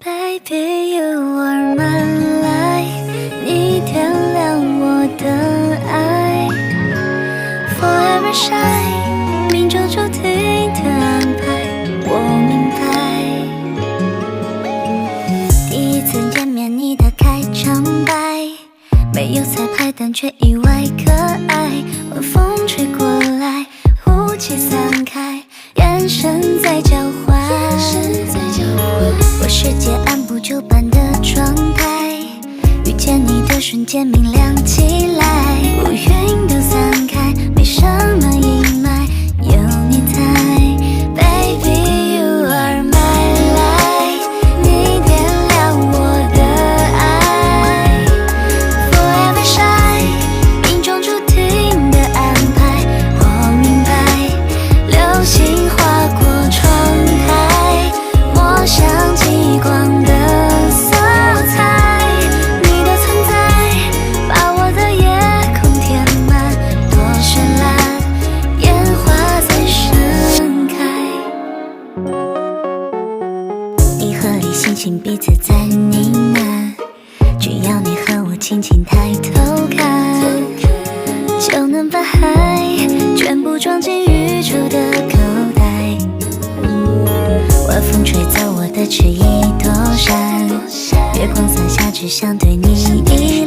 Baby, you are my light， 你点亮我的爱。Forever shine， 命中注定的安排，我明白。第一次见面，你打开场白，没有彩排，但却意外可爱。晚风吹过来，雾气散开，眼神在交换。我世界按部就班的状态，遇见你的瞬间明亮起来，乌云都散开，没什么阴霾，有你在。Baby, you are my light， 你点亮我的爱。Forever shine， 命中注定的安排，我明白。流星划过窗台，抹向极光的色彩，你的存在把我的夜空填满，多绚烂，烟花在盛开。银河里星星彼此在呢喃，只要你和我轻轻抬头看，就能把爱全部装进宇宙的口袋。晚风吹走我的迟疑躲闪，月光洒下，只想对你依